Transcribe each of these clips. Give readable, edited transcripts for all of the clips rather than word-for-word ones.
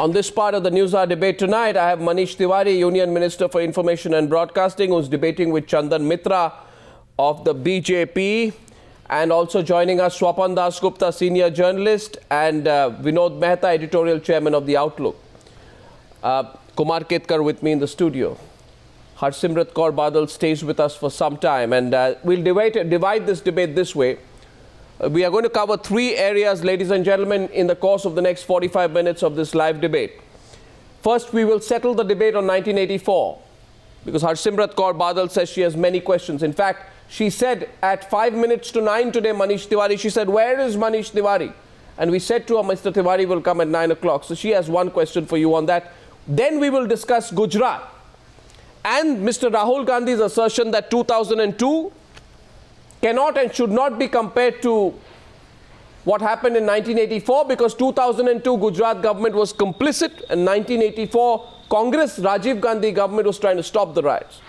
On this part of the Newshour debate tonight, I have Manish Tewari, Union Minister for Information and Broadcasting, who's debating with Chandan Mitra of the BJP. And also joining us, Swapan Das Gupta, senior journalist, and Vinod Mehta, editorial chairman of The Outlook. Kumar Ketkar with me in the studio. Harsimrat Kaur Badal stays with us for some time, and we'll divide this debate this way. We are going to cover three areas, ladies and gentlemen, in the course of the next 45 minutes of this live debate. First, we will settle the debate on 1984, because Harsimrat Kaur Badal says she has many questions. In fact, she said at 9 today, Manish Tewari, she said, "Where is Manish Tewari?" And we said to her, Mr. Tewari will come at 9 o'clock. So she has one question for you on that. Then we will discuss Gujarat and Mr. Rahul Gandhi's assertion that 2002 cannot and should not be compared to what happened in 1984, because 2002 Gujarat government was complicit, and 1984 Congress Rajiv Gandhi government was trying to stop the riots.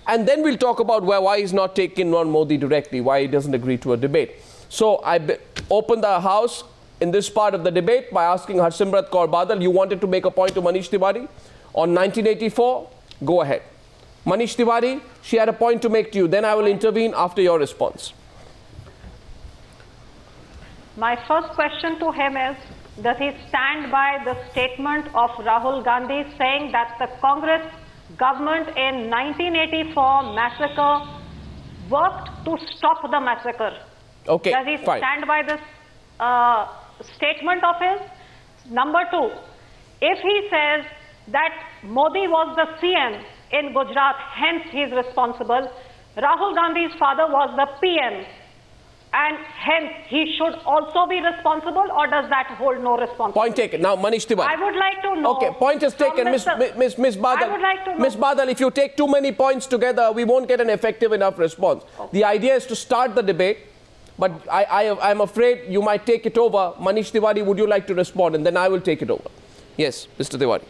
And then we'll talk about why he's not taking on Modi directly, why he doesn't agree to a debate. So I open the house in this part of the debate by asking Harsimrat Kaur Badal, you wanted to make a point to Manish Tewari on 1984? Go ahead. Manish Tewari, she had a point to make to you. Then I will intervene after your response. My first question to him is, does he stand by the statement of Rahul Gandhi saying that the Congress government in 1984 massacre worked to stop the massacre? Okay, does he fine. stand by this statement of his? Number two, if he says that Modi was the CM in Gujarat, hence he is responsible, Rahul Gandhi's father was the PM, and hence he should also be responsible, or does that hold no responsibility? Point taken. Now, Manish Tewari. I would like to know. Okay, point is taken. Miss Badal. I would like to know. Miss Badal, if you take too many points together, we won't get an effective enough response. Okay. The idea is to start the debate, but I'm afraid you might take it over. Manish Tewari, would you like to respond? And then I will take it over. Yes, Mr. Tewari.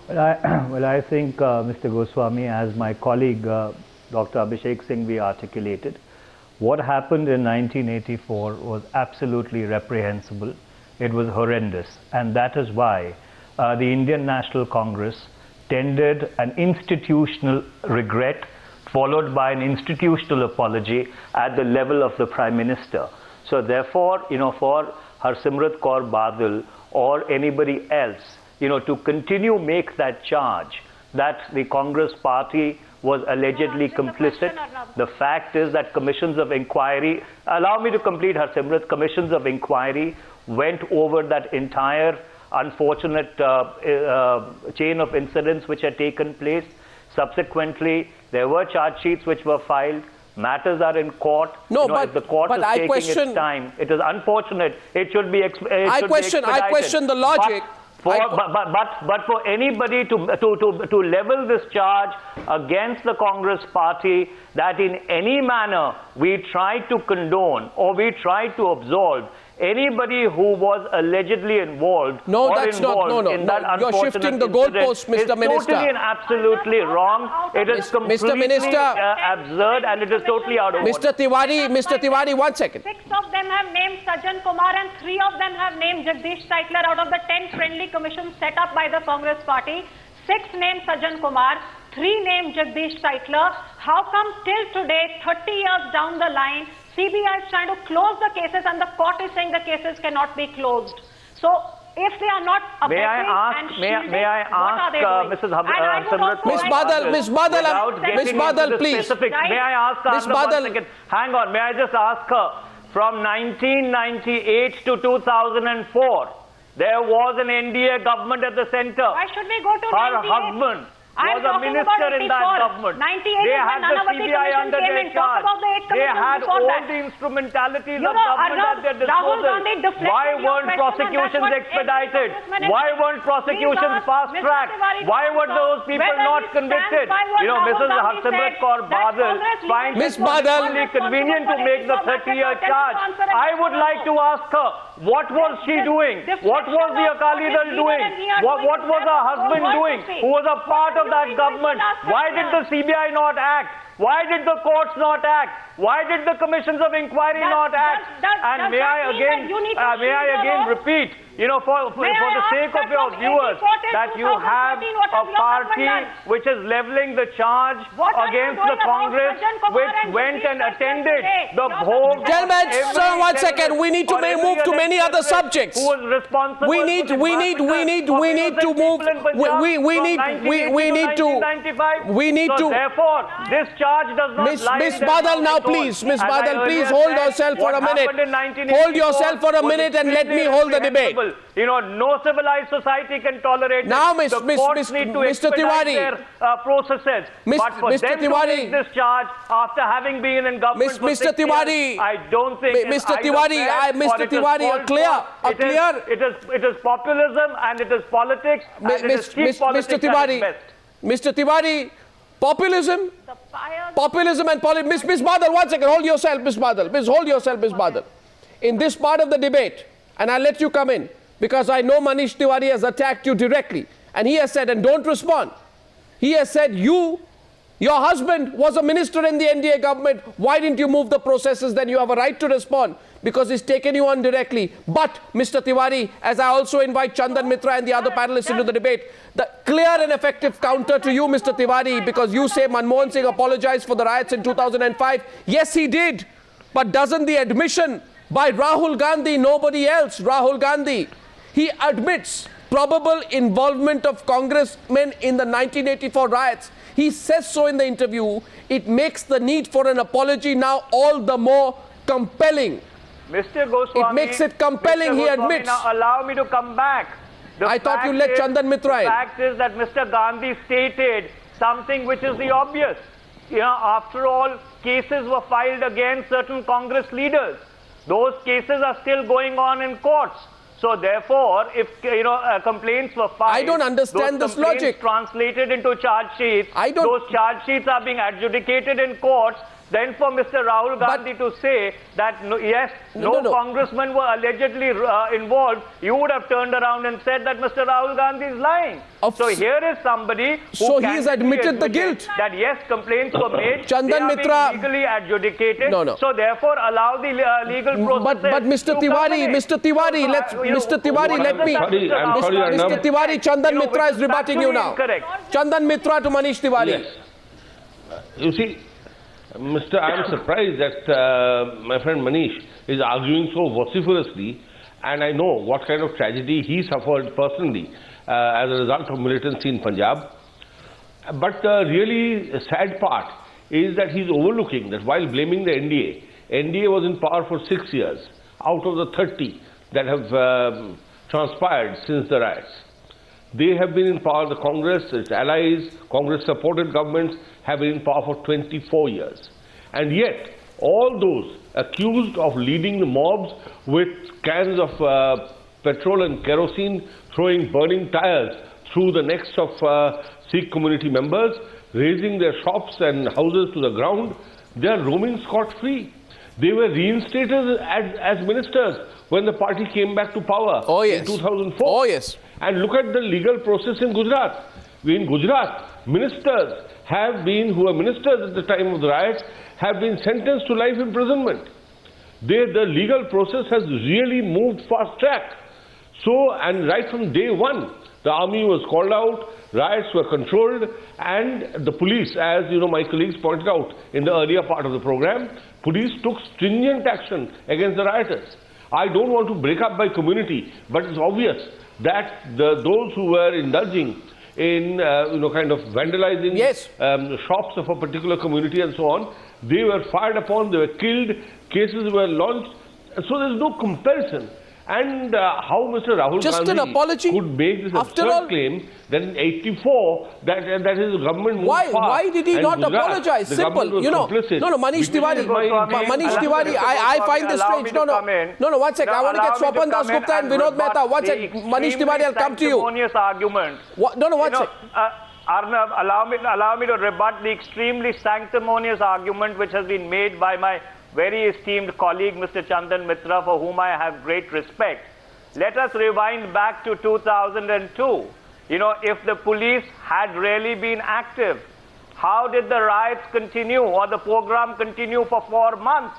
Well, I think Mr. Goswami, as my colleague Dr. Abhishek Singhvi articulated, what happened in 1984 was absolutely reprehensible. It was horrendous. And that is why the Indian National Congress tendered an institutional regret followed by an institutional apology at the level of the Prime Minister. So therefore, for Harsimrat Kaur Badal or anybody else, to continue make that charge that the Congress party was allegedly complicit. The fact is that commissions of inquiry, allow me to complete, Harsimrat, commissions of inquiry went over that entire unfortunate chain of incidents which had taken place. Subsequently, there were charge sheets which were filed. Matters are in court. No, if the court is taking its time, it is unfortunate. It should be expedited. I question the logic. But for anybody to level this charge against the Congress party, that in any manner we try to condone or we try to absolve anybody who was allegedly involved in that unfortunate you're shifting the goalposts, Mr. Minister. It's totally and absolutely wrong. It is completely absurd, and it is totally out of order. Mr. Tewari, 1 second. 6 of them have named Sajjan Kumar and 3 of them have named Jagdish Saikler out of the 10 friendly commissions set up by the Congress party. 6 named Sajjan Kumar, 3 named Jagdish Saikler. How come till today, 30 years down the line, CBI is trying to close the cases and the court is saying the cases cannot be closed? So if they are not may I ask Mrs. Harsimrat Miss Badal, please. May I ask her, Miss Badal, 1 second. Hang on, may I just ask her, from 1998 to 2004, there was an NDA government at the center. Why should we go to her 98? Husband was a minister in that government. 98 they had the CBI under their charge. They had all the instrumentalities of government at their disposal. Why weren't prosecutions expedited? Why weren't prosecutions fast-tracked? Why were those people not convicted? Mrs. Harsimrat Kaur Badal finds it particularly convenient to make the 30-year charge. I would like to ask her, what was she doing? What was the Akali Dal doing? What was her husband doing, who was a part of that government? Why did the CBI not act? Why did the courts not act? Why did the commissions of inquiry not act? And may I again repeat, you know, for the sake of your viewers, that you have a party which is leveling the charge against the Congress, which went and attended the Bhog. Gentlemen, sir, 1 second. We need to move to many other subjects. Who was responsible? We need to move. So therefore, this charge does not lie. Miss Badal, now please. Miss Badal, please hold yourself for a minute. Hold yourself for a minute and let me hold the debate. You know, no civilized society can tolerate now, this. Mr. Tewari, their processes. But for Mr. them Tewari, to make this charge after having been in government for 6 years, I don't think Mr. Tewari, it is populism and it is politics and it is cheap politics at its best. Mr. Tewari, populism and politics. Miss Badal, 1 second, hold yourself, Miss Badal. Hold yourself, Miss Badal. In this part of the debate, and I'll let you come in, because I know Manish Tewari has attacked you directly, and he has said, and don't respond, he has said your husband was a minister in the NDA government. Why didn't you move the processes? Then you have a right to respond, because he's taken you on directly. But, Mr. Tewari, as I also invite Chandan Mitra and the other panelists into the debate, the clear and effective counter to you, Mr. Tewari, because you say Manmohan Singh apologized for the riots in 2005. Yes, he did. But doesn't the admission by Rahul Gandhi, nobody else, Rahul Gandhi, he admits probable involvement of congressmen in the 1984 riots. He says so in the interview. It makes the need for an apology now all the more compelling. Mr. Goswami, it makes it compelling, he admits. Now allow me to come back. I thought you let Chandan Mitra in. The fact is that Mr. Gandhi stated something which is the obvious. You know, after all, cases were filed against certain Congress leaders. Those cases are still going on in courts. So therefore, if complaints were filed, I don't understand this logic. Translated into charge sheets, those charge sheets are being adjudicated in courts. Then for Mr. Rahul Gandhi to say that no congressmen were allegedly involved, you would have turned around and said that Mr. Rahul Gandhi is lying. So here is somebody who he's admitted the guilt. That yes, complaints were made. Chandan Mitra are being legally adjudicated. So therefore, allow the legal process. But Mr. Tewari, Mr. Tewari, Chandan Mitra is rebutting you now. Correct. Chandan Mitra to Manish Tewari. Yes. You see, I am surprised that my friend Manish is arguing so vociferously, and I know what kind of tragedy he suffered personally as a result of militancy in Punjab. But the really sad part is that he's overlooking that while blaming the NDA was in power for 6 years out of the 30 that have transpired since the riots. They have been in power, the Congress, its allies, Congress-supported governments have been in power for 24 years. And yet, all those accused of leading the mobs with cans of petrol and kerosene, throwing burning tires through the necks of Sikh community members, razing their shops and houses to the ground, they are roaming scot-free. They were reinstated as ministers when the party came back to power in 2004. Oh, yes. And look at the legal process in Gujarat. In Gujarat, ministers who were ministers at the time of the riots, have been sentenced to life imprisonment. The legal process has really moved fast track. So, and right from day one, the army was called out, riots were controlled, and the police, as you know, my colleagues pointed out in the earlier part of the program, police took stringent action against the rioters. I don't want to break up by community, but it's obvious that those who were indulging in kind of vandalizing shops of a particular community and so on, they were fired upon, they were killed, cases were launched, and so there's no comparison. And how Mr. Rahul Gandhi could make this absurd claim that in '84 that his government moved fast. Why did he not apologize? Simple, you know. No, Manish Tewari. I find this strange. No, 1 second. I want to get Swapan Das Gupta and Vinod Mehta. 1 second. Manish Tewari, I'll come to you. Argument. 1 second. Arnab, allow me to rebut the extremely sanctimonious argument which has been made by my very esteemed colleague, Mr. Chandan Mitra, for whom I have great respect. Let us rewind back to 2002. You know, if the police had really been active, how did the riots continue or the program continue for 4 months?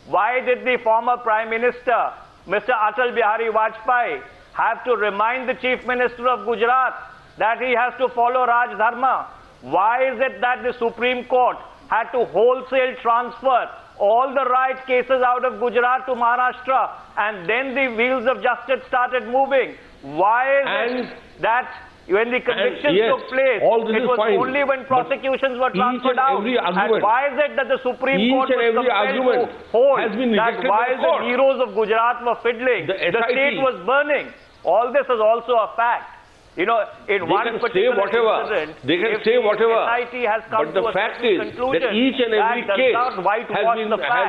Why did the former Prime Minister, Mr. Atal Bihari Vajpayee, have to remind the Chief Minister of Gujarat that he has to follow Raj Dharma? Why is it that the Supreme Court had to wholesale transfer all the riot cases out of Gujarat to Maharashtra, and then the wheels of justice started moving? Why is it that when the convictions took place, it was only when prosecutions were transferred out? And why is it that the Supreme Court was compelled to hold that while the heroes of Gujarat were fiddling, the state was burning? All this is also a fact. You know, in one particular incident, they can say whatever, SIT has come but the to a fact is that each and every case has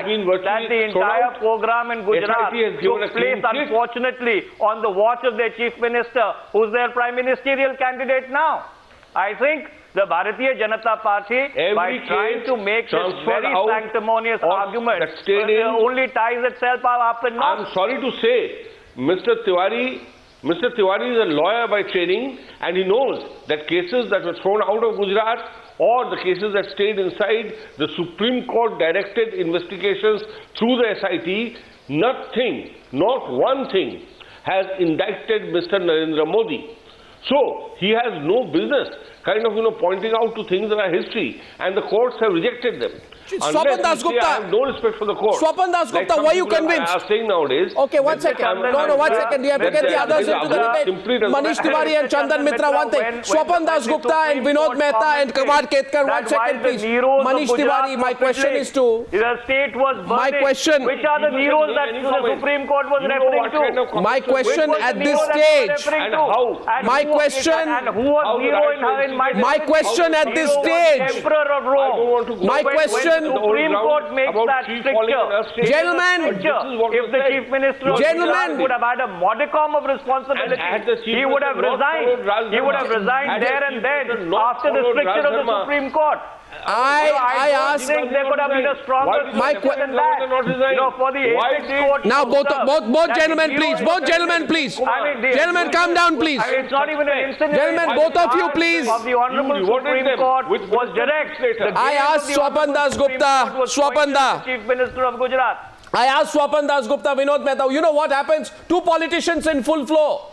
been virtually that the entire program in Gujarat took place, unfortunately, on the watch of their Chief Minister, who's their Prime Ministerial candidate now. I think the Bharatiya Janata Party, by trying to make this very sanctimonious argument, only ties itself up in knots. I'm sorry to say, Mr. Tewari is a lawyer by training, and he knows that cases that were thrown out of Gujarat or the cases that stayed inside, the Supreme Court directed investigations through the SIT. Nothing, not one thing, has indicted Mr. Narendra Modi. So he has no business kind of, pointing out to things that are history, and the courts have rejected them. Swapan Das Gupta, I have no respect for the court. Swapan Das Gupta, were you convinced? Are saying nowadays. Okay, 1 second. No, 1 second. We have to get the others into the debate. Manish Tewari and Chandan Mitra, one thing. Swapan Das Gupta and Vinod Mehta and Kumar Ketkar, 1 second, please. Manish Tewari, my question is to. The state was burning. My question. Which are the heroes that the Supreme Court was referring to? My question at this stage. And how? My question. And who was hero in my My question at this stage. Emperor of Rome. My question. The Supreme Court makes that stricter. Gentlemen, if the Chief Minister of Gujarat would have had a modicum of responsibility, he would have resigned. He would have resigned there and then after the stricture of the Supreme Court. I asked. There could have been a stronger than that. For the Apex Court. Now, both gentlemen, please. Both gentlemen, please. Gentlemen, calm down, please. It's not even an incident. Gentlemen, both of you, please. Of the Honorable Supreme Court was direct. I asked Swapan Das Gupta. Swapan Da. Chief Minister of Gujarat. I asked Swapan Das Gupta, Vinod Mehta. You know what happens? Two politicians in full flow.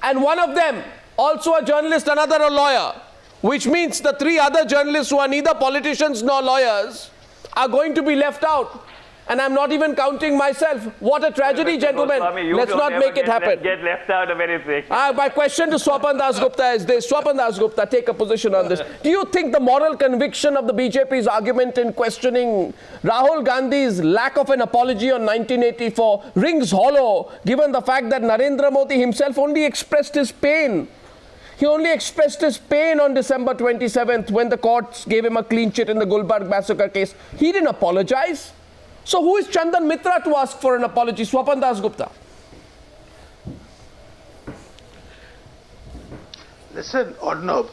And one of them, also a journalist, another a lawyer. Which means the three other journalists who are neither politicians nor lawyers are going to be left out. And I'm not even counting myself. What a tragedy, gentlemen. Let's not make it happen. Get left out of anything. My question to Swapan Das Gupta is this. Swapan Das Gupta, take a position on this. Do you think the moral conviction of the BJP's argument in questioning Rahul Gandhi's lack of an apology on 1984 rings hollow, given the fact that Narendra Modi himself only expressed his pain? He only expressed his pain on December 27th when the courts gave him a clean chit in the Gulbarg massacre case. He didn't apologize. So who is Chandan Mitra to ask for an apology? Swapan Das Gupta. Listen, Arnab,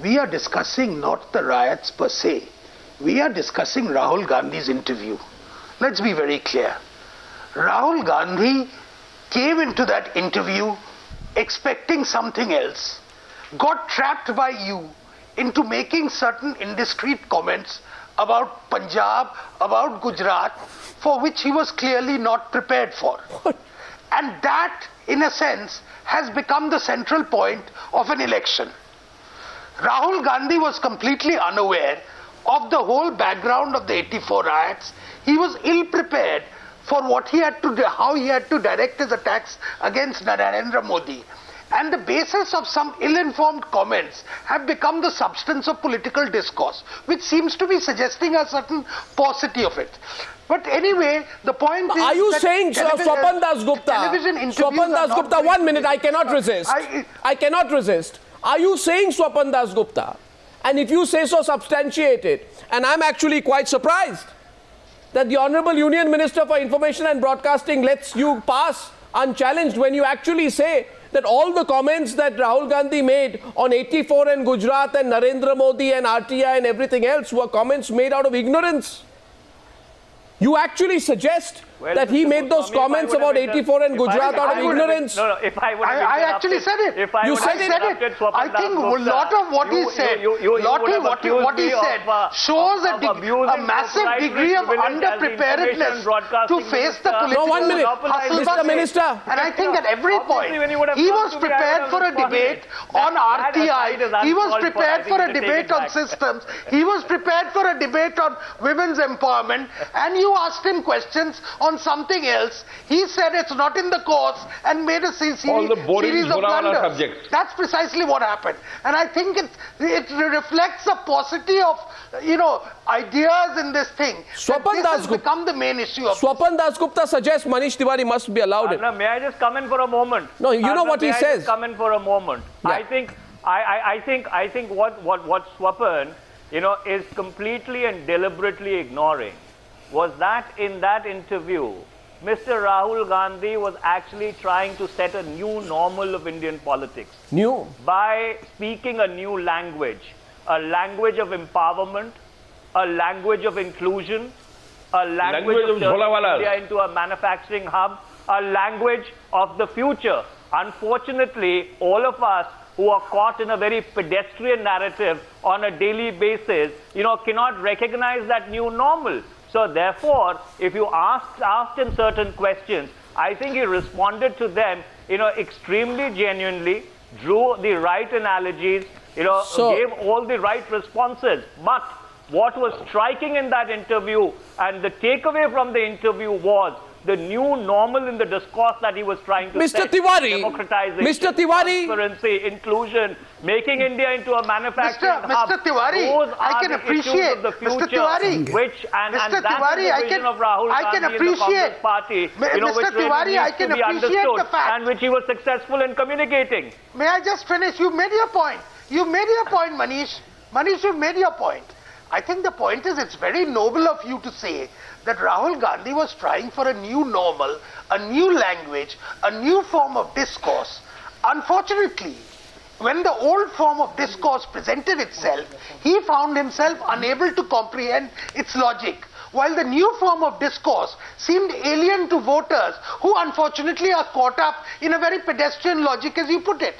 we are discussing not the riots per se. We are discussing Rahul Gandhi's interview. Let's be very clear. Rahul Gandhi came into that interview expecting something else, got trapped by you into making certain indiscreet comments about Punjab, about Gujarat, for which he was clearly not prepared for. And that, in a sense, has become the central point of an election. Rahul Gandhi was completely unaware of the whole background of the 84 riots. He was ill-prepared for what he had to do, how he had to direct his attacks against Narendra Modi. And the basis of some ill-informed comments have become the substance of political discourse, which seems to be suggesting a certain paucity of it. But anyway, the point is... Are you saying, Swapan Das Gupta, Swapan Das Gupta, 1 minute, I cannot resist. I cannot resist. Are you saying, Swapan Das Gupta, and if you say so, substantiate it, and I'm actually quite surprised that the Honorable Union Minister for Information and Broadcasting lets you pass unchallenged when you actually say that all the comments that Rahul Gandhi made on 84 and Gujarat and Narendra Modi and RTI and everything else were comments made out of ignorance. You actually suggest Well, that he Mr. made those Goswami, comments about 84 and Gujarat out of ignorance? If I would have I actually said it. If I You would said have it. interrupted Swapan I Das think a Gupta, lot of what he said, what he said shows a massive degree of underpreparedness to face the political. No, 1 minute. Mr. Minister. And I think at every point, he was prepared for a debate on RTI, he was prepared for a debate on systems, he was prepared for a debate on women's empowerment, and you asked him questions on something else. He said it's not in the course and made a series of blunders. Subjects. That's precisely what happened. And I think it reflects a paucity of, ideas in this thing. Swapan Das Gupta become the main issue of Swapan Das Gupta suggests Manish Tewari must be allowed in. Arnab, may I just come in for a moment? No, you know what he says. May I just come in for a moment? Yeah. I think what Swapan, is completely and deliberately ignoring was that in that interview, Mr. Rahul Gandhi was actually trying to set a new normal of Indian politics. New? By speaking a new language, a language of empowerment, a language of inclusion, a language of turning India into a manufacturing hub, a language of the future. Unfortunately, all of us who are caught in a very pedestrian narrative on a daily basis, cannot recognize that new normal. So therefore, if you asked him certain questions, I think he responded to them, extremely genuinely, drew the right analogies, gave all the right responses. But what was striking in that interview and the takeaway from the interview was the new normal in the discourse that he was trying to set. Democratization, Mr. Tewari, transparency, inclusion, making India into a manufacturing hub. Mr. Tewari, those I can appreciate, of the future, Mr. Tewari, which and Mr. that's Tewari, the vision of Rahul Gandhi and the Congress Party, Mr. Tewari, I can appreciate the fact, and which he was successful in communicating. May I just finish? You made your point. You made your point, Manish. Manish, you made your point. I think the point is it's very noble of you to say that Rahul Gandhi was trying for a new normal, a new language, a new form of discourse. Unfortunately, when the old form of discourse presented itself, he found himself unable to comprehend its logic, while the new form of discourse seemed alien to voters who unfortunately are caught up in a very pedestrian logic, as you put it.